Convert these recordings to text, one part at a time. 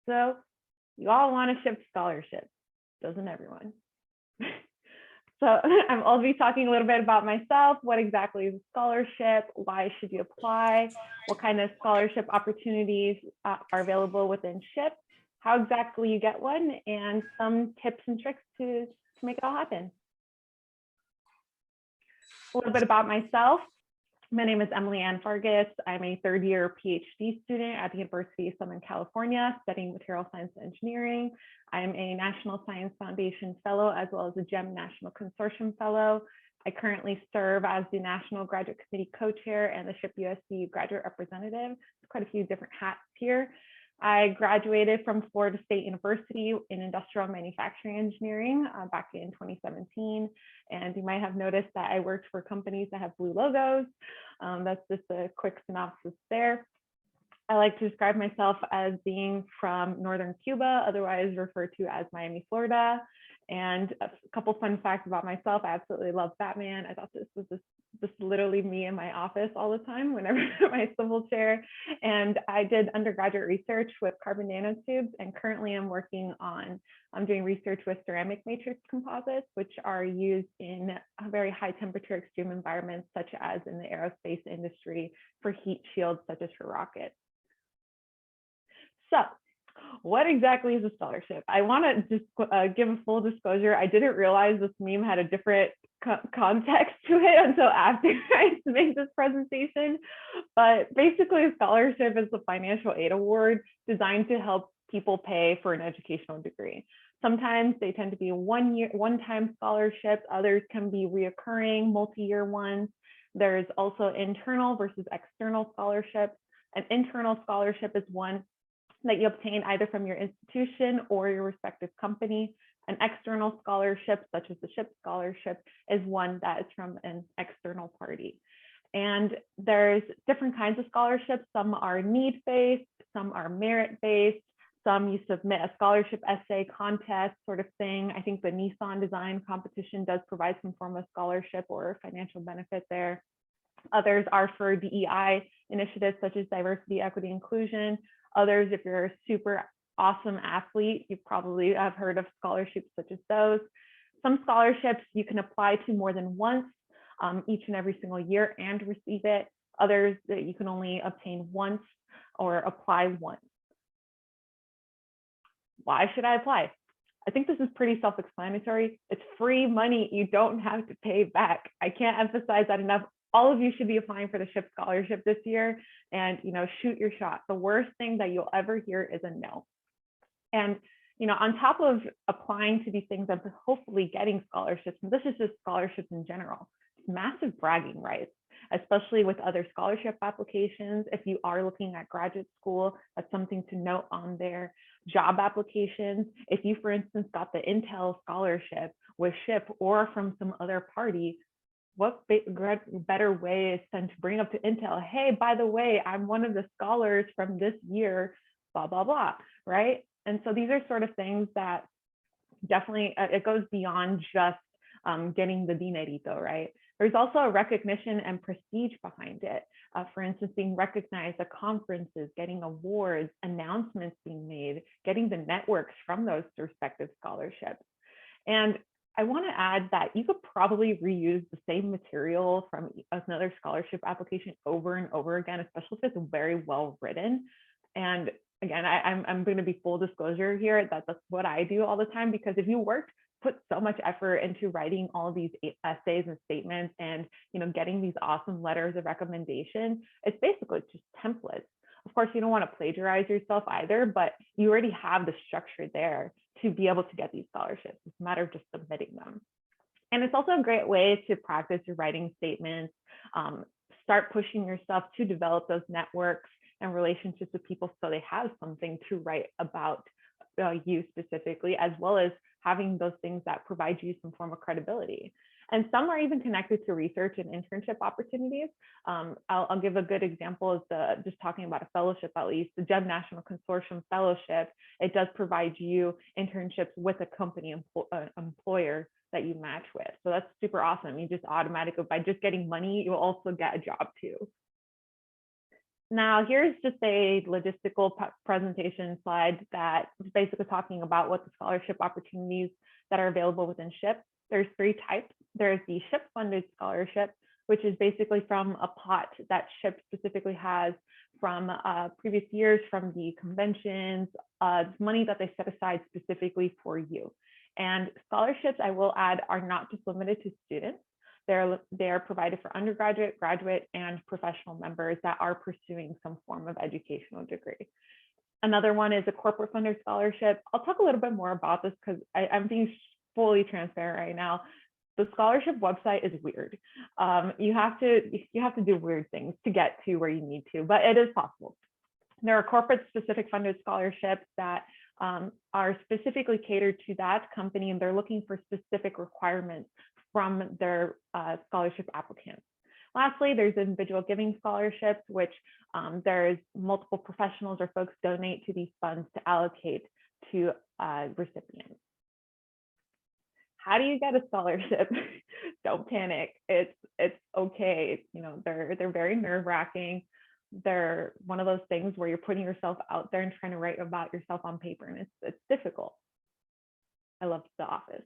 So you all want a SHPE scholarship, doesn't everyone? So I'll be talking a little bit about myself. What exactly is a scholarship? Why should you apply? What kind of scholarship opportunities are available within SHPE? How exactly you get one, and some tips and tricks to make it all happen. A little bit about myself. My name is Emily Ann Vargas. I'm a third-year PhD student at the University of Southern California, studying material science and engineering. I'm a National Science Foundation Fellow, as well as a GEM National Consortium Fellow. I currently serve as the National Graduate Committee Co-Chair and the SHPE USC Graduate Representative. Quite a few different hats here. I graduated from Florida State University in Industrial Manufacturing Engineering back in 2017. And you might have noticed that I worked for companies that have blue logos. That's just a quick synopsis there. I like to describe myself as being from Northern Cuba, otherwise referred to as Miami, Florida. And a couple fun facts about myself. I absolutely love Batman. I thought this was just literally me in my office all the time whenever my swivel chair. And I did undergraduate research with carbon nanotubes, and currently I'm doing research with ceramic matrix composites, which are used in very high temperature extreme environments, such as in the aerospace industry for heat shields, such as for rockets. So what exactly is a scholarship? I want to just give a full disclosure. I didn't realize this meme had a different context to it until after I made this presentation. But basically, a scholarship is a financial aid award designed to help people pay for an educational degree. Sometimes they tend to be one-time scholarships. Others can be reoccurring, multi-year ones. There's also internal versus external scholarships. An internal scholarship is one that you obtain either from your institution or your respective company. An external scholarship, such as the SHPE scholarship, is one that is from an external party. And there's different kinds of scholarships. Some are need-based, some are merit-based, some you submit a scholarship essay contest sort of thing. I think the Nissan design competition does provide some form of scholarship or financial benefit there. Others are for DEI initiatives such as diversity, equity, inclusion. Others, if you're a super awesome athlete, you probably have heard of scholarships such as those. Some scholarships you can apply to more than once, each and every single year, and receive it. Others that you can only obtain once or apply once. Why should I apply? I think this is pretty self-explanatory. It's free money you don't have to pay back. I can't emphasize that enough. All of you should be applying for the SHPE scholarship this year, and shoot your shot. The worst thing that you'll ever hear is a no. And on top of applying to these things and hopefully getting scholarships, and this is just scholarships in general, massive bragging rights, especially with other scholarship applications. If you are looking at graduate school, that's something to note on their job applications. If you, for instance, got the Intel scholarship with SHPE or from some other party, what better way is than to bring up to Intel, hey, by the way, I'm one of the scholars from this year, blah, blah, blah, right? And so these are sort of things that definitely, it goes beyond just getting the dinerito, right? There's also a recognition and prestige behind it. For instance, being recognized at conferences, getting awards, announcements being made, getting the networks from those respective scholarships. And I want to add that you could probably reuse the same material from another scholarship application over and over again, especially if it's very well written. And again, I'm going to be full disclosure here that that's what I do all the time, because if you put so much effort into writing all these essays and statements and getting these awesome letters of recommendation, it's basically just templates. Of course, you don't want to plagiarize yourself either, but you already have the structure there to be able to get these scholarships. It's a matter of just submitting them. And it's also a great way to practice your writing statements, start pushing yourself to develop those networks and relationships with people so they have something to write about you specifically, as well as having those things that provide you some form of credibility. And some are even connected to research and internship opportunities. I'll give a good example of just talking about a fellowship, at least the GEM National Consortium Fellowship. It does provide you internships with a company employer that you match with. So that's super awesome. You just automatically, by just getting money, you'll also get a job too. Now, here's just a logistical presentation slide that is basically talking about what the scholarship opportunities that are available within SHPE. There's 3 types. There's the SHPE funded scholarship, which is basically from a pot that SHPE specifically has from previous years, from the conventions, money that they set aside specifically for you. And scholarships, I will add, are not just limited to students. They're provided for undergraduate, graduate, and professional members that are pursuing some form of educational degree. Another one is a corporate funder scholarship. I'll talk a little bit more about this because I'm being fully transparent right now. The scholarship website is weird. You have to do weird things to get to where you need to, but it is possible. There are corporate specific funded scholarships that are specifically catered to that company, and they're looking for specific requirements from their scholarship applicants. Lastly, there's individual giving scholarships, which there's multiple professionals or folks donate to these funds to allocate to recipients. How do you get a scholarship? Don't panic. It's okay. You know, they're very nerve-wracking. They're one of those things where you're putting yourself out there and trying to write about yourself on paper, and it's difficult. I love The Office.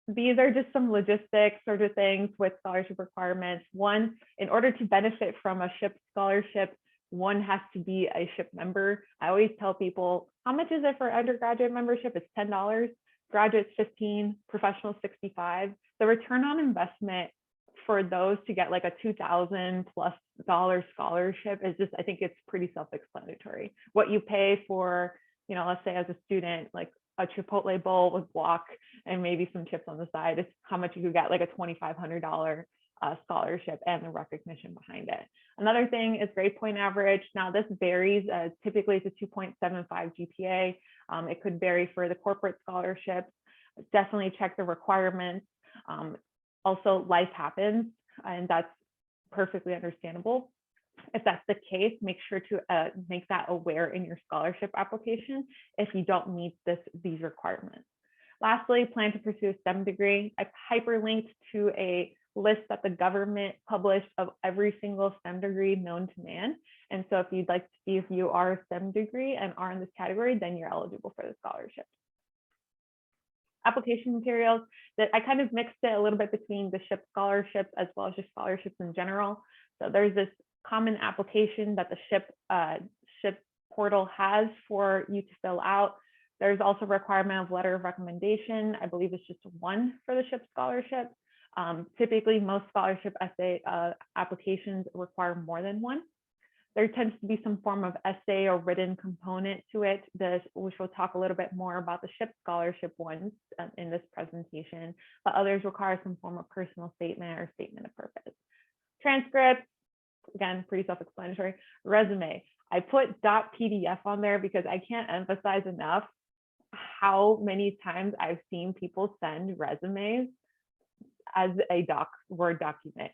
These are just some logistics sort of things with scholarship requirements. One, in order to benefit from a SHPE scholarship, one has to be a SHPE member. I always tell people, how much is it for undergraduate membership? It's $10, graduates $15, professionals $65. The return on investment for those to get like a $2,000+ scholarship is just, I think it's pretty self-explanatory. What you pay for, you know, let's say as a student, like a Chipotle bowl with guac and maybe some chips on the side, is how much you could get like a $2,500 scholarship and the recognition behind it. Another thing is grade point average. Now this varies. Typically it's a 2.75 GPA. It could vary for the corporate scholarships. Definitely check the requirements. Also, life happens, and that's perfectly understandable. If that's the case, make sure to make that aware in your scholarship application if you don't meet these requirements. Lastly, plan to pursue a STEM degree. I've hyperlinked to a list that the government published of every single STEM degree known to man. And so if you'd like to see if you are a STEM degree and are in this category, then you're eligible for the scholarship. Application materials, that I kind of mixed it a little bit between the SHPE scholarships as well as just scholarships in general. So there's this common application that the SHPE portal has for you to fill out. There's also a requirement of letter of recommendation. I believe it's just one for the SHPE scholarship. Typically, most scholarship essay applications require more than one. There tends to be some form of essay or written component to it, which we'll talk a little bit more about the SHPE scholarship ones in this presentation, but others require some form of personal statement or statement of purpose. Transcripts, again, pretty self-explanatory. Resume, I put .pdf on there because I can't emphasize enough how many times I've seen people send resumes as a Word document.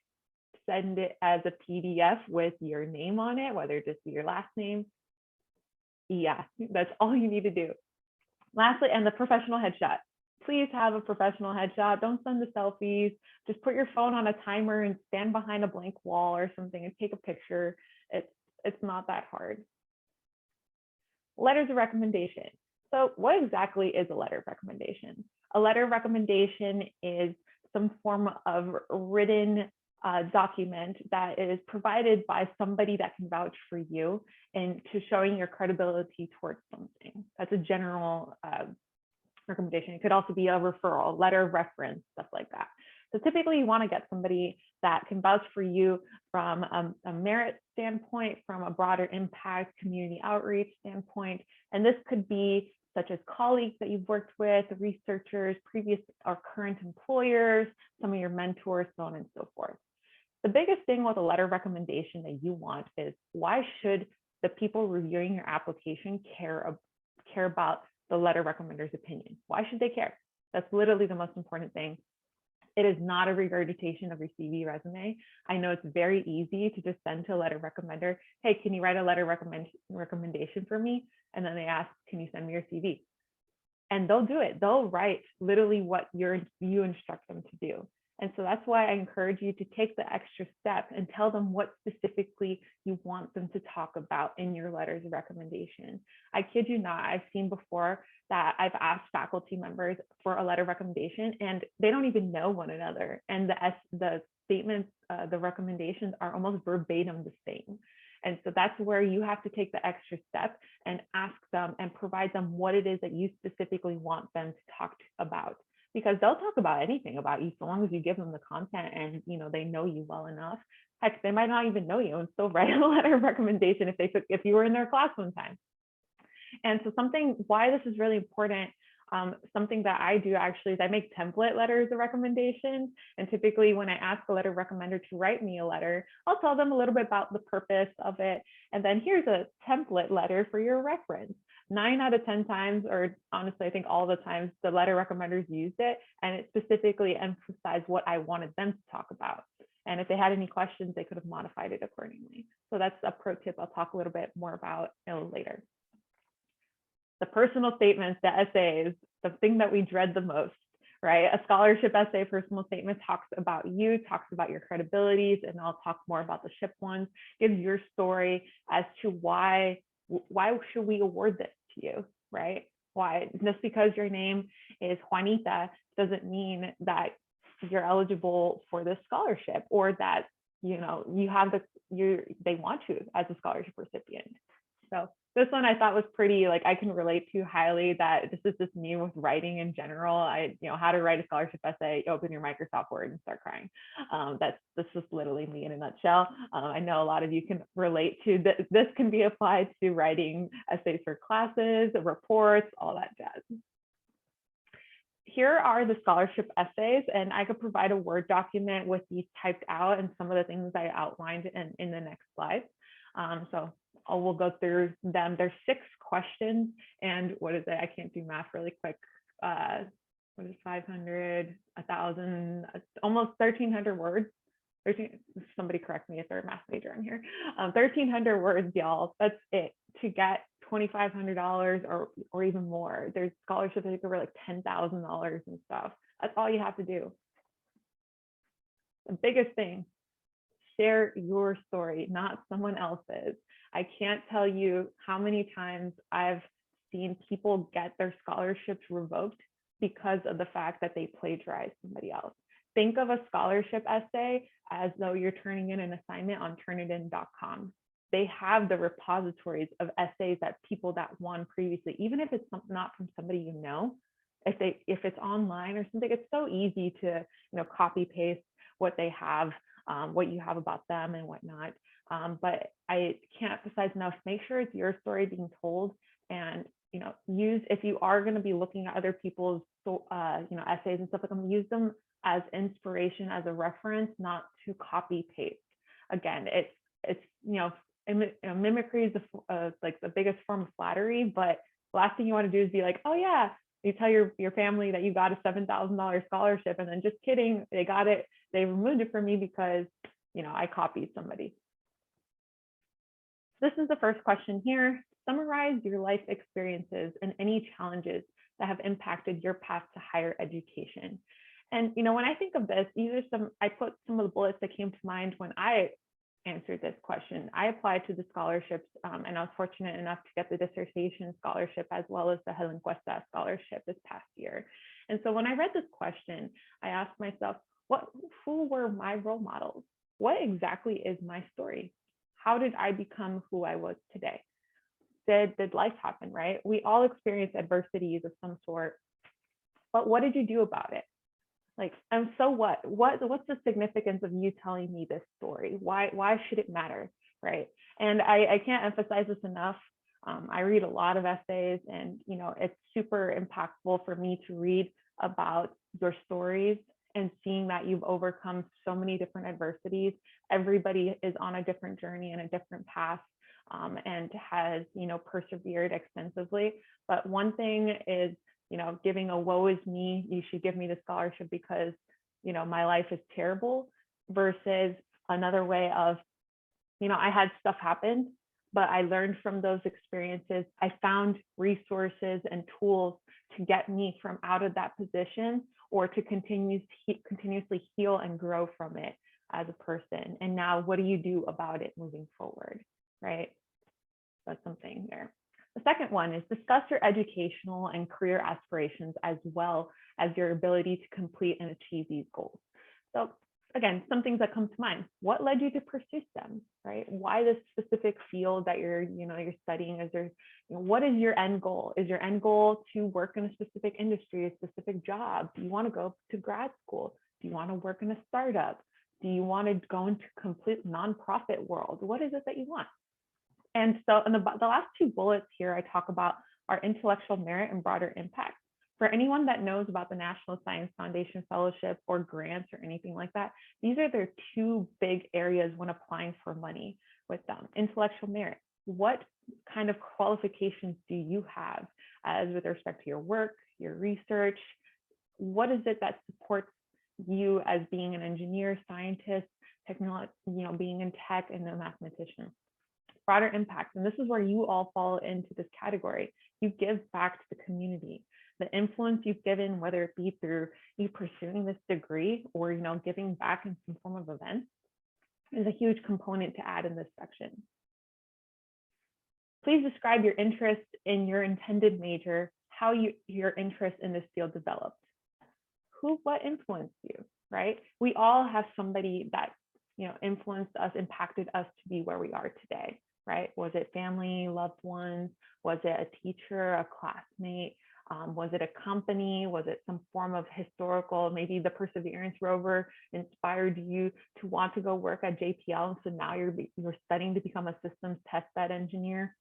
Send it as a PDF with your name on it, whether it just be your last name. Yeah, that's all you need to do. Lastly, and the professional headshot. Please have a professional headshot. Don't send the selfies. Just put your phone on a timer and stand behind a blank wall or something and take a picture. It's not that hard. Letters of recommendation. So what exactly is a letter of recommendation? A letter of recommendation is some form of written document that is provided by somebody that can vouch for you and to showing your credibility towards something. That's a general recommendation. It could also be a referral, letter of reference, stuff like that. So typically you want to get somebody that can vouch for you from a merit standpoint, from a broader impact, community outreach standpoint. And this could be such as colleagues that you've worked with, researchers, previous or current employers, some of your mentors, so on and so forth. The biggest thing with a letter of recommendation that you want is, why should the people reviewing your application care about the letter recommender's opinion? Why should they care? That's literally the most important thing. It is not a regurgitation of your CV resume. I know it's very easy to just send to a letter recommender, hey, can you write a letter recommendation for me? And then they ask, can you send me your CV? And they'll do it. They'll write literally what you instruct them to do. And so that's why I encourage you to take the extra step and tell them what specifically you want them to talk about in your letters of recommendation. I kid you not, I've seen before that I've asked faculty members for a letter of recommendation and they don't even know one another. And the statements, the recommendations are almost verbatim the same. And so that's where you have to take the extra step and ask them and provide them what it is that you specifically want them to talk about. Because they'll talk about anything about you so long as you give them the content and they know you well enough. Heck, they might not even know you and still write a letter of recommendation if you were in their class one time. And so why this is really important, something that I do actually is I make template letters of recommendation. And typically when I ask a letter recommender to write me a letter, I'll tell them a little bit about the purpose of it. And then here's a template letter for your reference. 9 out of 10 times, or honestly, I think all the times, the letter recommenders used it and it specifically emphasized what I wanted them to talk about. And if they had any questions, they could have modified it accordingly. So that's a pro tip I'll talk a little bit more about later. The personal statements, the essays, the thing that we dread the most, right? A scholarship essay, personal statement talks about you, talks about your credibilities, and I'll talk more about the SHPE ones, gives your story as to why should we award this to you, right? Why? Just because your name is Juanita doesn't mean that you're eligible for this scholarship or that you have they want you as a scholarship recipient. So this one I thought was pretty, I can relate to highly, that this is just me with writing in general. How to write a scholarship essay, open your Microsoft Word and start crying. That's just literally me in a nutshell. I know a lot of you can relate to this. This can be applied to writing essays for classes, reports, all that jazz. Here are the scholarship essays, and I could provide a Word document with these typed out and some of the things I outlined in the next slide. So we'll go through them. There's 6 questions, and what is it? I can't do math really quick. What is 500, 1,000, almost 1,300 words. Somebody correct me if they're a math major in here. 1,300 words, y'all. That's it to get $2,500 or even more. There's scholarships that cover like $10,000 and stuff. That's all you have to do. The biggest thing, share your story, not someone else's. I can't tell you how many times I've seen people get their scholarships revoked because of the fact that they plagiarized somebody else. Think of a scholarship essay as though you're turning in an assignment on turnitin.com. They have the repositories of essays that people that won previously, even if it's not from somebody you know, if it's online or something, it's so easy to copy paste what they have, what you have about them and whatnot. But I can't emphasize enough, make sure it's your story being told, and if you are going to be looking at other people's essays and stuff like that, use them as inspiration, as a reference, not to copy paste. Again, mimicry is the biggest form of flattery, but the last thing you want to do is be like, oh yeah, you tell your family that you got a $7,000 scholarship, and then just kidding, they got it, they removed it from me because I copied somebody. This is the first question here. Summarize your life experiences and any challenges that have impacted your path to higher education. And when I think of this, I put some of the bullets that came to mind when I answered this question. I applied to the scholarships, and I was fortunate enough to get the dissertation scholarship as well as the Helen Cuesta scholarship this past year. And so when I read this question, I asked myself, who were my role models? What exactly is my story? How did I become who I was today? Did life happen, right? We all experience adversities of some sort, but what did you do about it? And so what's the significance of you telling me this story? Why should it matter, right? And I can't emphasize this enough. I read a lot of essays, and it's super impactful for me to read about your stories and seeing that you've overcome so many different adversities. Everybody is on a different journey and a different path, and has persevered extensively. But one thing is, giving a woe is me, you should give me the scholarship because my life is terrible, versus another way of, I had stuff happen, but I learned from those experiences. I found resources and tools to get me from out of that position, or to continuously heal and grow from it as a person? And now what do you do about it moving forward, right? That's something there. The second one is discuss your educational and career aspirations as well as your ability to complete and achieve these goals. So again, some things that come to mind. What led you to pursue STEM, right? Why this specific field that you're studying? Is there, what is your end goal? Is your end goal to work in a specific industry, a specific job? Do you want to go to grad school? Do you want to work in a startup? Do you want to go into complete nonprofit world? What is it that you want? And so in the last two bullets here, I talk about our intellectual merit and broader impact. For anyone that knows about the National Science Foundation Fellowship or grants or anything like that, these are their two big areas when applying for money with them. Intellectual merit. What kind of qualifications do you have as with respect to your work, your research? What is it that supports you as being an engineer, scientist, technology, being in tech, and a mathematician? Broader impact, and this is where you all fall into this category. You give back to the community. The influence you've given, whether it be through you pursuing this degree or giving back in some form of event, is a huge component to add in this section. Please describe your interest in your intended major, how your interest in this field developed. What influenced you, right? We all have somebody that influenced us, impacted us to be where we are today, right? Was it family, loved ones? Was it a teacher, a classmate? Was it a company? Was it some form of historical, maybe the Perseverance rover inspired you to want to go work at JPL, so now you're studying to become a systems test bed engineer?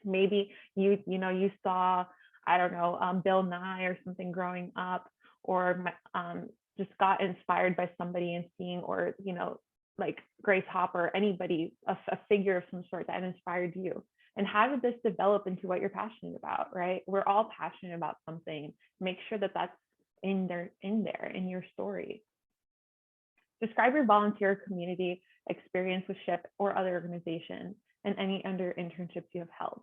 Maybe you saw, I don't know, Bill Nye or something growing up, or just got inspired by somebody and seeing, or like Grace Hopper, anybody, a figure of some sort that inspired you. And how did this develop into what you're passionate about, right? We're all passionate about something. Make sure that that's in your story. Describe your volunteer community experience with SHPE or other organizations and any other internships you have held.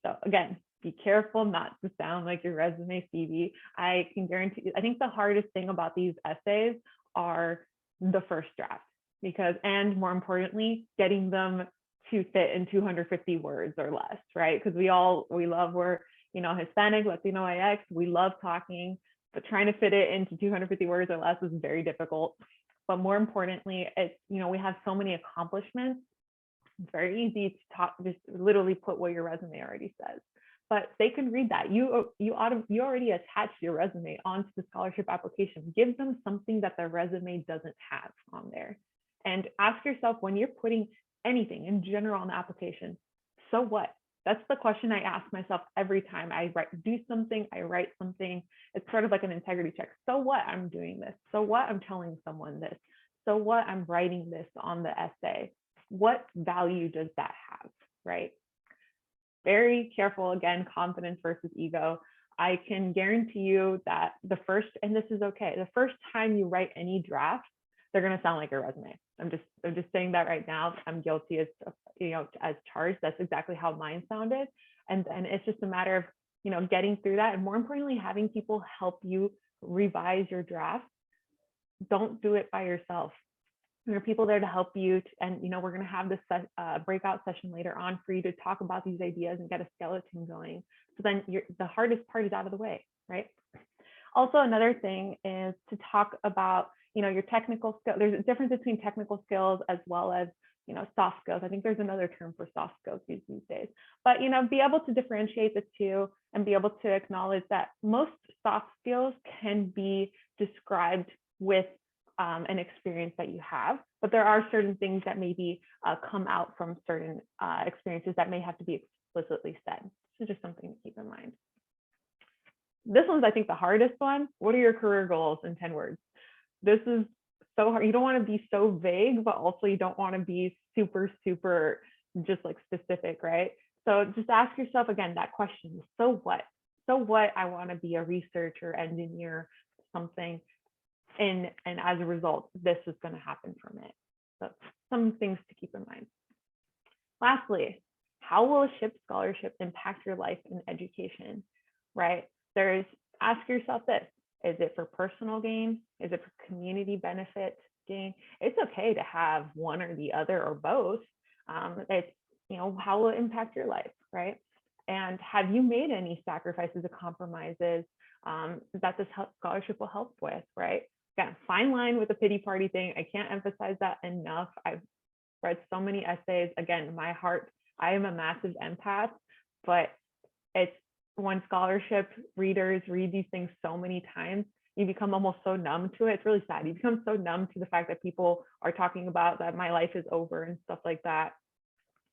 So again, be careful not to sound like your resume CV. I can guarantee you, I think the hardest thing about these essays are the first draft, and more importantly, getting them to fit in 250 words or less, right? Because we love, we're Hispanic, Latino, IX, we love talking, but trying to fit it into 250 words or less is very difficult. But more importantly, it's, we have so many accomplishments. It's very easy to talk, just literally put what your resume already says. But they can read that. You already attached your resume onto the scholarship application. Give them something that their resume doesn't have on there. And ask yourself, when you're putting anything in general on the application, so what? That's the question I ask myself every time I do something, I write something. It's sort of like an integrity check. So what I'm doing this? So what I'm telling someone this? So what I'm writing this on the essay? What value does that have, right? Very careful, again, confidence versus ego. I can guarantee you that and this is okay, the first time you write any draft, they're going to sound like your resume. I'm just saying that right now. I'm guilty as charged. That's exactly how mine sounded. And it's just a matter of, getting through that. And more importantly, having people help you revise your draft. Don't do it by yourself. There are people there to help you. And, we're going to have this breakout session later on for you to talk about these ideas and get a skeleton going. So then the hardest part is out of the way, right? Also, another thing is to talk about, your technical skills. There's a difference between technical skills as well as, soft skills. I think there's another term for soft skills used these days, but, be able to differentiate the two and be able to acknowledge that most soft skills can be described with an experience that you have, but there are certain things that maybe come out from certain experiences that may have to be explicitly said. So just something to keep in mind. This one's, I think, the hardest one. What are your career goals in 10 words? This is so hard. You don't want to be so vague, but also you don't want to be super, super just like specific, right? So just ask yourself again that question, so what? So what? I want to be a researcher, engineer, something. And as a result, this is going to happen from it. So some things to keep in mind. Lastly, how will a SHPE scholarship impact your life in education, right? Ask yourself this: Is it for personal gain? Is it for community benefit gain? It's okay to have one or the other or both. It's, how will it impact your life, right? And have you made any sacrifices or compromises that this scholarship will help with, right? Again, fine line with the pity party thing. I can't emphasize that enough. I've read so many essays. Again, my heart, I am a massive empath, but it's when scholarship readers read these things so many times, you become almost so numb to it. It's really sad. You become so numb to the fact that people are talking about that my life is over and stuff like that.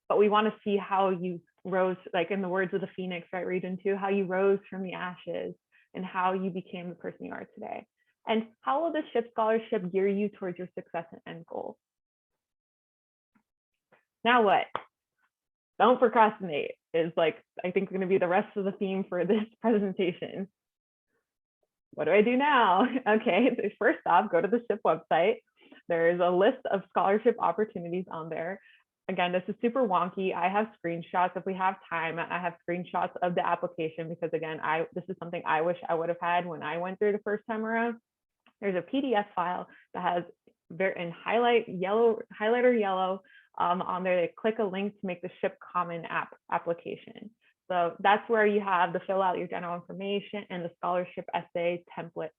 But we want to see how you rose, like in the words of the Phoenix, right, region 2, how you rose from the ashes and how you became the person you are today. And how will the SHPE scholarship gear you towards your success and end goal? Now what? Don't procrastinate is like, I think going to be the rest of the theme for this presentation. What do I do now? Okay, so first off, go to the SHPE website. There's a list of scholarship opportunities on there. Again, this is super wonky. I have screenshots. If we have time, I have screenshots of the application because again, this is something I wish I would have had when I went through the first time around. There's a PDF file that has in highlighter yellow on there. They click a link to make the SHPE Common app application. So that's where you have the fill out your general information and the scholarship essay template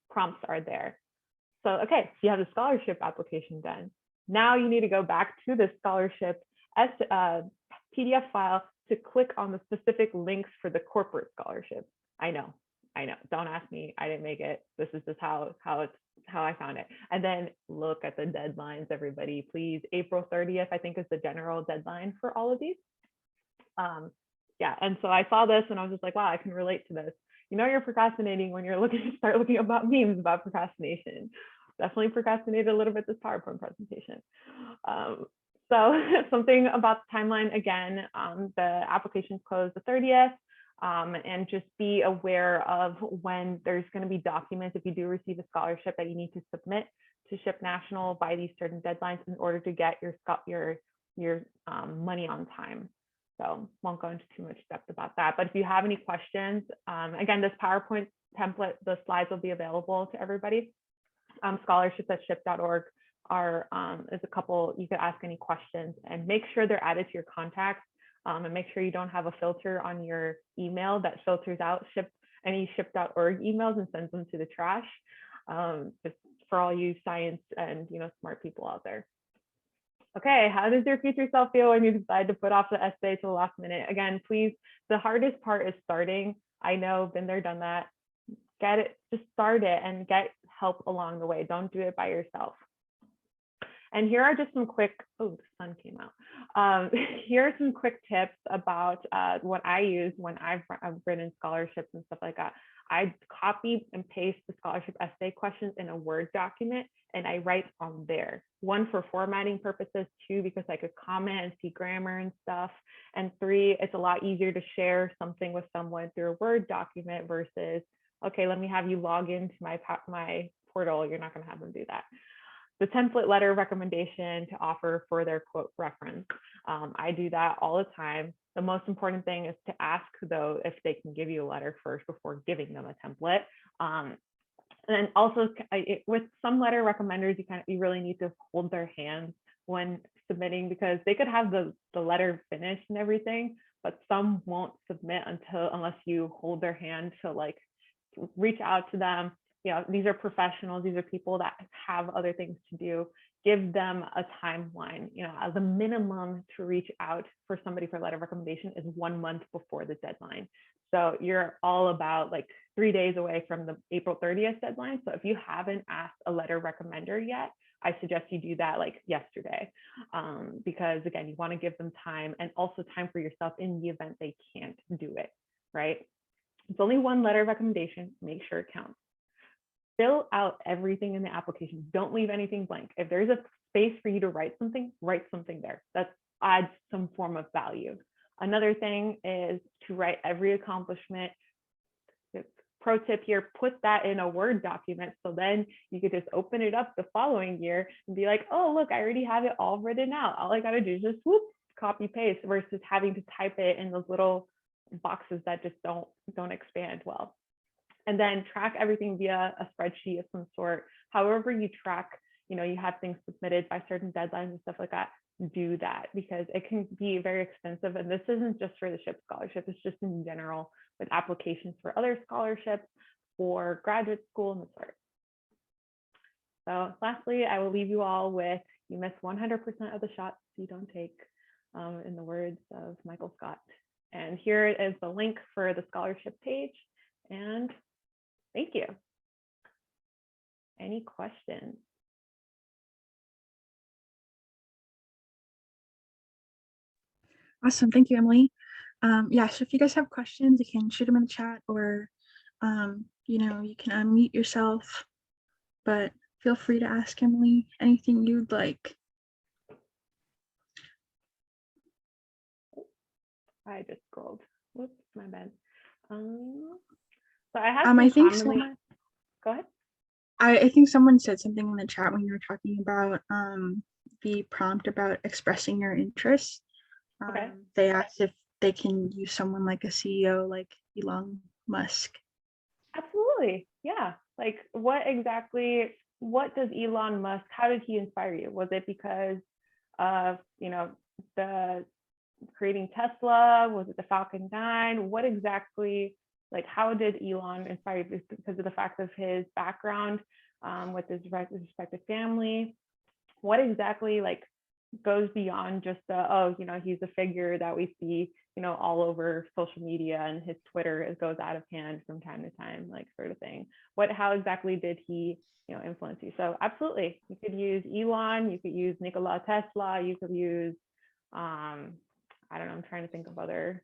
prompts are there. So, okay, so you have the scholarship application done. Now you need to go back to the scholarship PDF file to click on the specific links for the corporate scholarship. I know. Don't ask me. I didn't make it. This is just how I found it. And then look at the deadlines, everybody. Please, April 30th, I think is the general deadline for all of these. Yeah, and so I saw this and I was just like, wow, I can relate to this. You're procrastinating when you're start looking about memes about procrastination. Definitely procrastinated a little bit this PowerPoint presentation. So something about the timeline, again, the application's closed the 30th. And just be aware of when there's going to be documents, if you do receive a scholarship, that you need to submit to SHPE National by these certain deadlines in order to get your money on time. So won't go into too much depth about that. But if you have any questions, again, this PowerPoint template, the slides will be available to everybody. Scholarships@shpe.org is a couple, you could ask any questions and make sure they're added to your contacts. And make sure you don't have a filter on your email that filters out any shpe.org emails and sends them to the trash. Just for all you science and smart people out there. Okay, how does your future self feel when you decide to put off the essay to the last minute? Again, please, the hardest part is starting. I know, been there, done that. Get it, just start it and get help along the way. Don't do it by yourself. And here are just some quick, oh, the sun came out. Here are some quick tips about what I use when I've written scholarships and stuff like that. I copy and paste the scholarship essay questions in a Word document and I write on there. 1, for formatting purposes, 2, because I could comment and see grammar and stuff. And 3, it's a lot easier to share something with someone through a Word document versus, okay, let me have you log into my portal. You're not going to have them do that. The template letter recommendation to offer for their quote reference. I do that all the time. The most important thing is to ask though if they can give you a letter first before giving them a template. And then also with some letter recommenders, you really need to hold their hands when submitting because they could have the letter finished and everything, but some won't submit unless you hold their hand to like reach out to them. These are professionals. These are people that have other things to do. Give them a timeline. The minimum to reach out for somebody for a letter of recommendation is 1 month before the deadline. So you're all about like 3 days away from the April 30th deadline. So if you haven't asked a letter recommender yet, I suggest you do that like yesterday, because again, you want to give them time and also time for yourself in the event they can't do it, right? It's only 1 letter of recommendation. Make sure it counts. Fill out everything in the application. Don't leave anything blank. If there's a space for you to write something there. That adds some form of value. Another thing is to write every accomplishment. Pro tip here, put that in a Word document. So then you could just open it up the following year and be like, oh, look, I already have it all written out. All I got to do is just whoop, copy paste versus having to type it in those little boxes that just don't expand well. and then track everything via a spreadsheet of some sort. However you track, you have things submitted by certain deadlines and stuff like that, do that, because it can be very expensive. And this isn't just for the SHPE scholarship, it's just in general with applications for other scholarships, for graduate school and the sort. So lastly, I will leave you all with, you miss 100% of the shots you don't take, in the words of Michael Scott. And here is the link for the scholarship page. And thank you. Any questions? Awesome. Thank you, Emily. Yeah, so if you guys have questions, you can shoot them in the chat, or, you can unmute yourself, but feel free to ask Emily anything you'd like. I just scrolled. Whoops, my bad. So I have I think go ahead. I think someone said something in the chat when you were talking about the prompt about expressing your interests. Okay. They asked if they can use someone like a CEO like Elon Musk. Absolutely. Yeah. Like what does Elon Musk, how did he inspire you? Was it because of, the creating Tesla? Was it the Falcon 9? What exactly, like how did Elon inspire you? Because of the fact of his background with his respective family? What exactly goes beyond just he's a figure that we see, all over social media, and his Twitter goes out of hand from time to time, like sort of thing. How exactly did he, influence you? So absolutely, you could use Elon, you could use Nikola Tesla, you could use, I don't know, I'm trying to think of other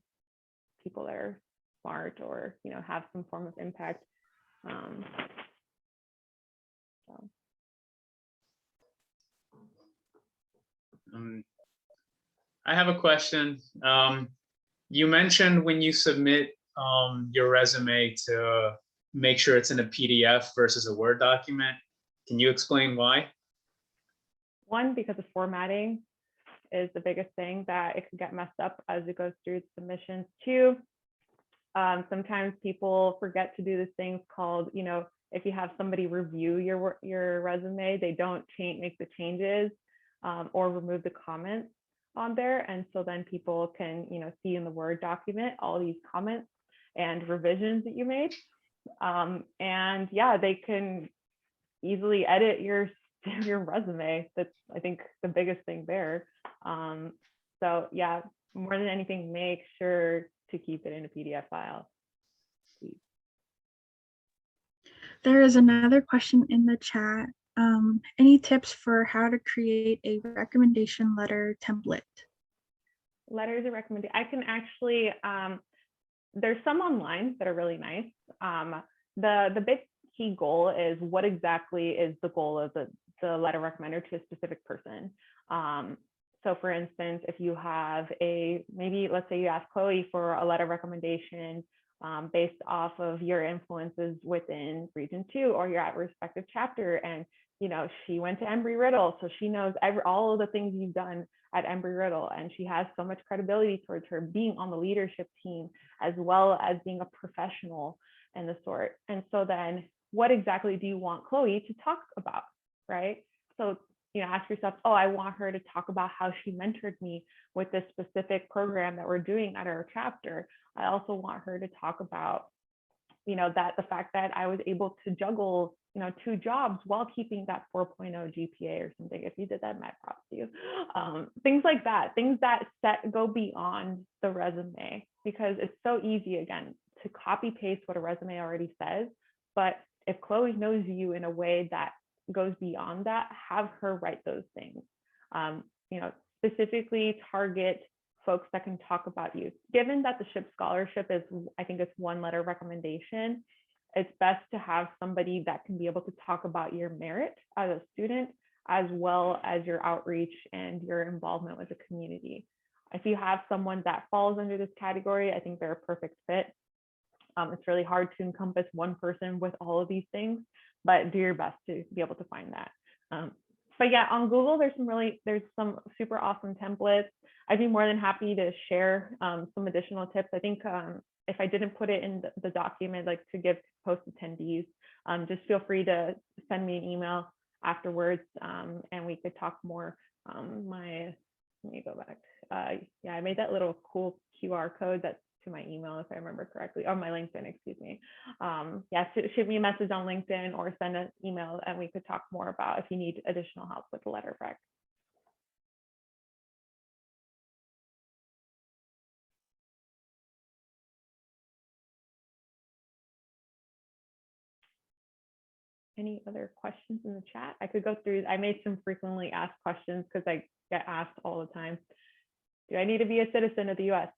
people that are smart or, have some form of impact. I have a question. You mentioned when you submit your resume to make sure it's in a PDF versus a Word document. Can you explain why? One, because of formatting is the biggest thing, that it can get messed up as it goes through submissions. Two, sometimes people forget to do this thing called, if you have somebody review your resume, they don't make the changes or remove the comments on there. And so then people can, see in the Word document all these comments and revisions that you made. And yeah, they can easily edit your resume. That's, I think, the biggest thing there. So yeah, more than anything, make sure to keep it in a PDF file. There is another question in the chat. Any tips for how to create a recommendation letter template? Letters of recommendation. I can actually, there's some online that are really nice. The big key goal is what exactly is the goal of the letter recommender to a specific person. So for instance, if you have maybe let's say you ask Chloe for a letter recommendation based off of your influences within Region 2, or you're at a respective chapter, and she went to Embry-Riddle, so she knows all of the things you've done at Embry-Riddle, and she has so much credibility towards her being on the leadership team, as well as being a professional and the sort. And so then what exactly do you want Chloe to talk about, right? So ask yourself, oh, I want her to talk about how she mentored me with this specific program that we're doing at our chapter. I also want her to talk about, that the fact that I was able to juggle, 2 jobs while keeping that 4.0 GPA or something. If you did that, mad props to you. Things like that, things that go beyond the resume, because it's so easy, again, to copy paste what a resume already says. But if Chloe knows you in a way that goes beyond that, have her write those things. Specifically target folks that can talk about you. Given that the SHPE scholarship is, I think it's 1 letter recommendation, it's best to have somebody that can be able to talk about your merit as a student, as well as your outreach and your involvement with the community. If you have someone that falls under this category, I think they're a perfect fit. It's really hard to encompass one person with all of these things, but do your best to be able to find that. But yeah, on Google, there's some super awesome templates. I'd be more than happy to share some additional tips. I think if I didn't put it in the document, like to give post attendees, just feel free to send me an email afterwards, and we could talk more. Let me go back. Yeah, I made that little cool QR code that's to my email, if I remember correctly, or my LinkedIn, excuse me. Yeah, shoot me a message on LinkedIn or send an email, and we could talk more about if you need additional help with the letter prep. Any other questions in the chat? I could go through. I made some frequently asked questions because I get asked all the time. Do I need to be a citizen of the US?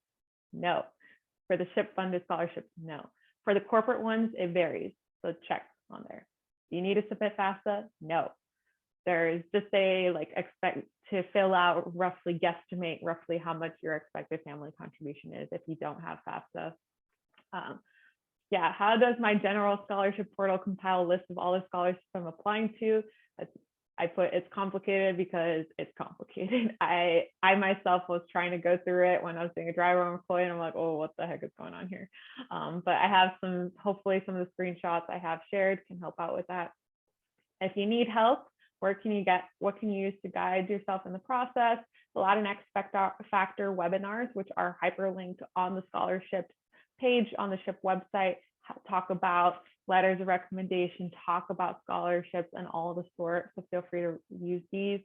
No. For the SHPE funded scholarships, no. For the corporate ones, it varies. So check on there. Do you need to submit FAFSA? No. There's just expect to fill out roughly, guesstimate roughly how much your expected family contribution is if you don't have FAFSA. Yeah, how does my general scholarship portal compile a list of all the scholarships I'm applying to? I put it's complicated because it's complicated. I myself was trying to go through it when I was doing a dry run employee, and I'm like, oh, what the heck is going on here? But I have hopefully some of the screenshots I have shared can help out with that. If you need help, what can you use to guide yourself in the process? A lot of next factor webinars, which are hyperlinked on the scholarships page on the SHPE website, talk about letters of recommendation, talk about scholarships and all the sorts. So feel free to use these.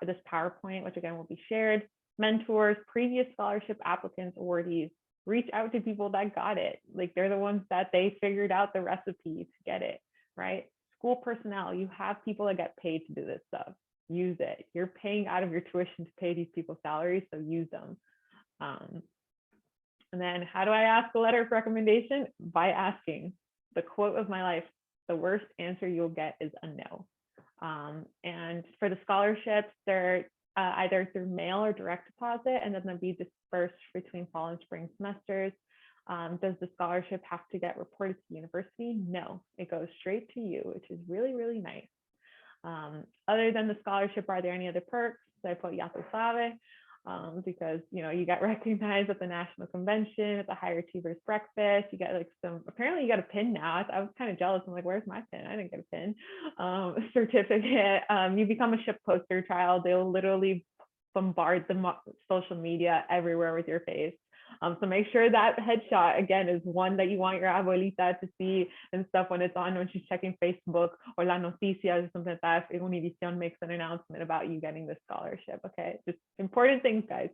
This PowerPoint, which again will be shared. Mentors, previous scholarship applicants, awardees, reach out to people that got it. Like they're the ones that they figured out the recipe to get it, right? School personnel, you have people that get paid to do this stuff. Use it. You're paying out of your tuition to pay these people's salaries, so use them. And then how do I ask a letter of recommendation? By asking. The quote of my life, the worst answer you'll get is a no. And for the scholarships, they're either through mail or direct deposit, and then they'll be dispersed between fall and spring semesters. Does the scholarship have to get reported to the university? No, it goes straight to you, which is really, really nice. Other than the scholarship, are there any other perks? So I put Ya Tu Sabe, because you got recognized at the national convention, at the Higher Achievers breakfast. You get apparently you got a pin now. I was kind of jealous. I'm like, where's my pin? I didn't get a pin. Certificate. You become a SHPE poster child. They'll literally bombard the social media everywhere with your face. So make sure that headshot, again, is one that you want your abuelita to see and stuff when she's checking Facebook or La Noticias or something like that. If Univision makes an announcement about you getting the scholarship, okay? Just important things, guys.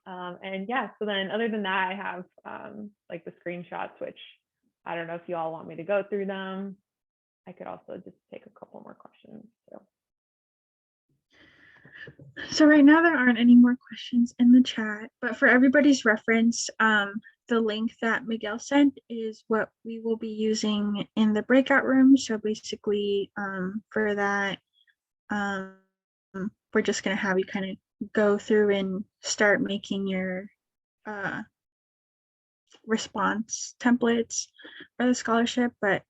And yeah, so then other than that, I have like the screenshots, which I don't know if you all want me to go through them. I could also just take a couple more questions. So right now there aren't any more questions in the chat, but for everybody's reference, the link that Miguel sent is what we will be using in the breakout room. So basically for that, we're just going to have you kind of go through and start making your response templates for the scholarship. But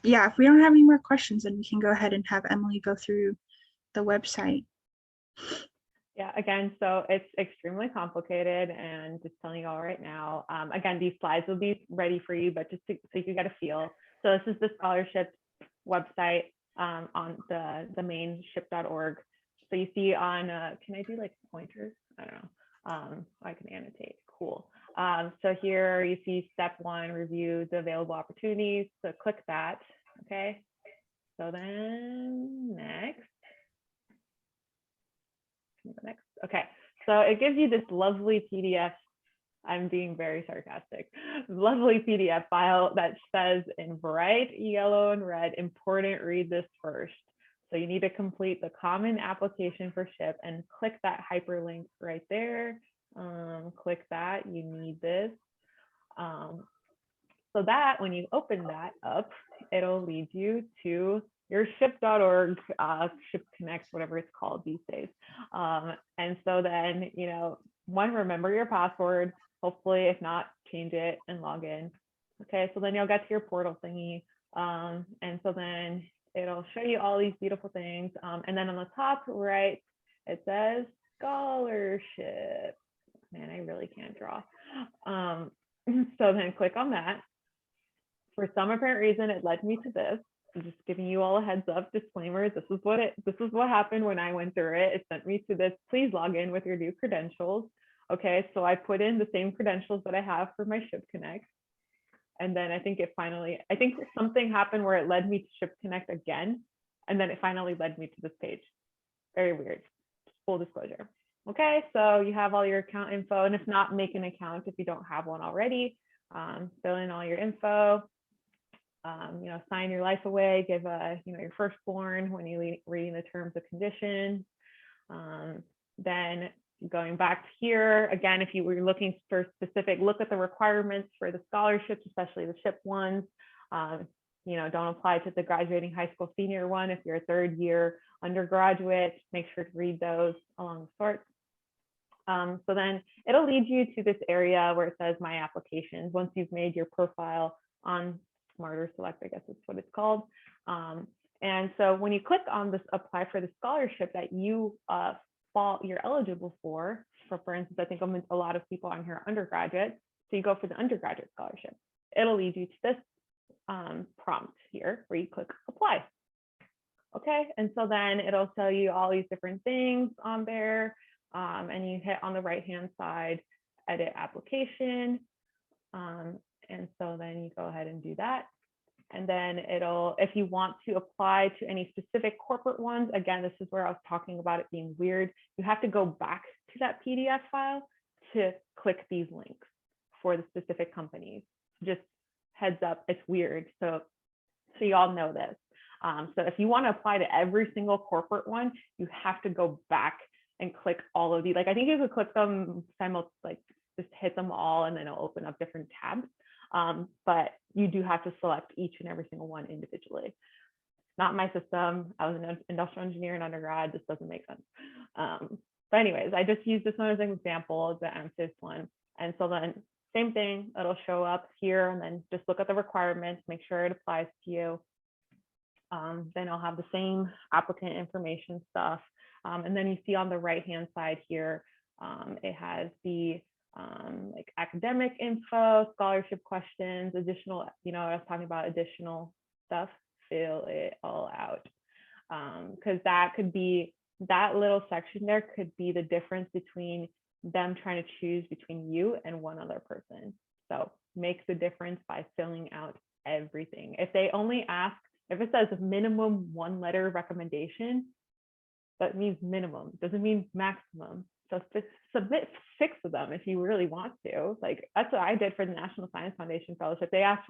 yeah, if we don't have any more questions, then we can go ahead and have Emily go through the website. Yeah, again, so it's extremely complicated, and just telling you all right now, again, these slides will be ready for you, but just so you can get a feel. So this is the scholarship website on the main ship.org. So you see on, can I do like pointers? I don't know. I can annotate, cool. So here you see step 1, review the available opportunities. So click that, okay? So then next. Next. Okay, so it gives you this lovely PDF. I'm being very sarcastic. Lovely PDF file that says in bright yellow and red, important, read this first. So you need to complete the common application for SHPE and click that hyperlink right there. Click that, you need this. So that when you open that up, it'll lead you to your ship.org, SHPE Connect, whatever it's called these days. And so then, one, remember your password. Hopefully, if not, change it and log in. Okay, so then you'll get to your portal thingy. And so then it'll show you all these beautiful things. And then on the top right, it says scholarship. Man, I really can't draw. So then click on that. For some apparent reason, it led me to this. I'm just giving you all a heads up disclaimer. This is what happened when I went through it. It sent me to this. Please log in with your new credentials. Okay, so I put in the same credentials that I have for my Ship Connect. And then I think something happened where it led me to Ship Connect again. And then it finally led me to this page. Very weird. Full disclosure. Okay, so you have all your account info, and if not, make an account if you don't have one already. Fill in all your info. Sign your life away. Give your firstborn when you reading the terms and conditions. Then going back to here again, if you were looking for specific, look at the requirements for the scholarships, especially the SHPE ones. Don't apply to the graduating high school senior one if you're a third year undergraduate. Make sure to read those along the sorts. So then it'll lead you to this area where it says My Applications once you've made your profile on Smarter Select, I guess that's what it's called. And so when you click on this Apply for the scholarship that you're eligible for instance, I think a lot of people on here are undergraduates. So you go for the undergraduate scholarship. It'll lead you to this prompt here where you click Apply. Okay, and so then it'll tell you all these different things on there. And you hit on the right-hand side, edit application. And so then you go ahead and do that. And then if you want to apply to any specific corporate ones, again, this is where I was talking about it being weird. You have to go back to that PDF file to click these links for the specific companies. Just heads up, it's weird. So you all know this. So if you want to apply to every single corporate one, you have to go back and click all of these. Like I think you could click them just hit them all and then it'll open up different tabs. But you do have to select each and every single one individually. Not my system. I was an industrial engineer in undergrad. This doesn't make sense. But anyways, I just used this one as an example, the MSIS one. And so then same thing, it'll show up here and then just look at the requirements, make sure it applies to you. Then I'll have the same applicant information stuff. And then you see on the right-hand side here, it has the academic info, scholarship questions, additional, I was talking about additional stuff, fill it all out. Because that little section there could be the difference between them trying to choose between you and one other person. So make the difference by filling out everything. If they only ask, if it says minimum 1-letter recommendation, that means minimum, doesn't mean maximum. So submit 6 of them if you really want to. Like that's what I did for the National Science Foundation Fellowship. They asked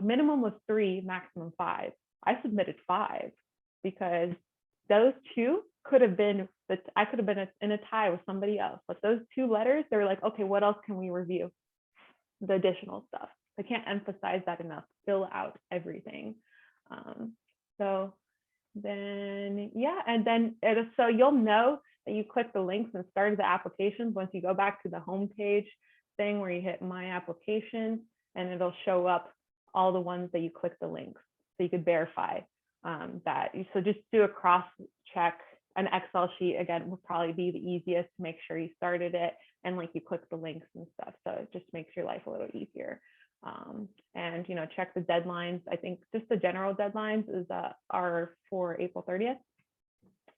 minimum was 3, maximum 5. I submitted 5 because those 2 could have been I could have been in a tie with somebody else. But those 2 letters, they were like, okay, what else can we review? The additional stuff. I can't emphasize that enough. Fill out everything. So then, yeah, and then so you'll know that you click the links and started the applications once you go back to the home page thing where you hit My Application, and it'll show up all the ones that you click the links. So you could verify that. So just do a cross check. An Excel sheet, again, would probably be the easiest to make sure you started it and you click the links and stuff. So it just makes your life a little easier. And check the deadlines. I think just the general deadlines are for April 30th.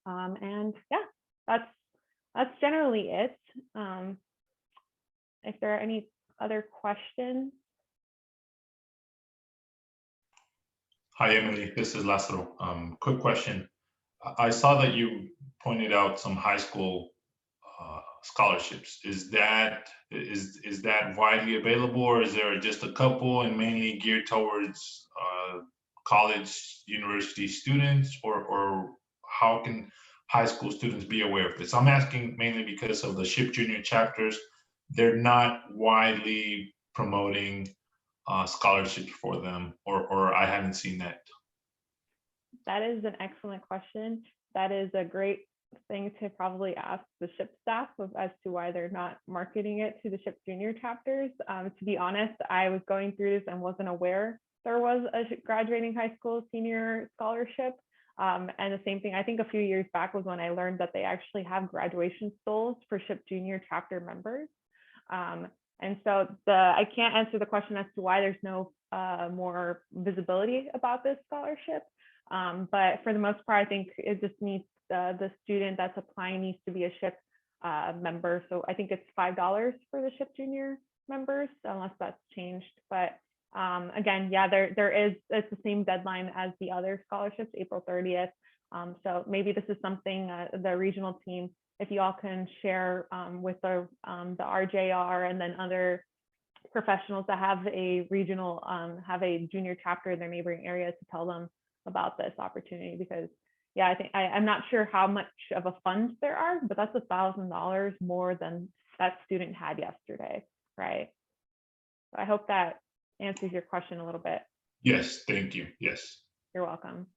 And yeah, that's generally it. If there are any other questions. Hi, Emily, this is Lázaro. Quick question. I saw that you pointed out some high school scholarships. Is that widely available, or is there just a couple and mainly geared towards college, university students, or how can high school students be aware of this? I'm asking mainly because of the SHPE junior chapters. They're not widely promoting scholarships for them, or I haven't seen that. That is an excellent question. That is a great thing to probably ask the SHPE staff as to why they're not marketing it to the SHPE junior chapters. To be honest, I was going through this and wasn't aware there was a graduating high school senior scholarship. And the same thing, I think a few years back was when I learned that they actually have graduation stoles for SHPE junior chapter members. And so I can't answer the question as to why there's no more visibility about this scholarship. But for the most part, I think it just needs the student that's applying needs to be a SHPE member. So I think it's $5 for the SHPE junior members, unless that's changed. But again, yeah, it's the same deadline as the other scholarships, April 30th. So maybe this is something the regional team, if you all can share with the RJR and then other professionals that have a regional, have a junior chapter in their neighboring areas to tell them about this opportunity. Because yeah, I think I'm not sure how much of a fund there are, but that's $1,000 more than that student had yesterday, right? So I hope that answers your question a little bit. Yes, thank you. Yes. You're welcome.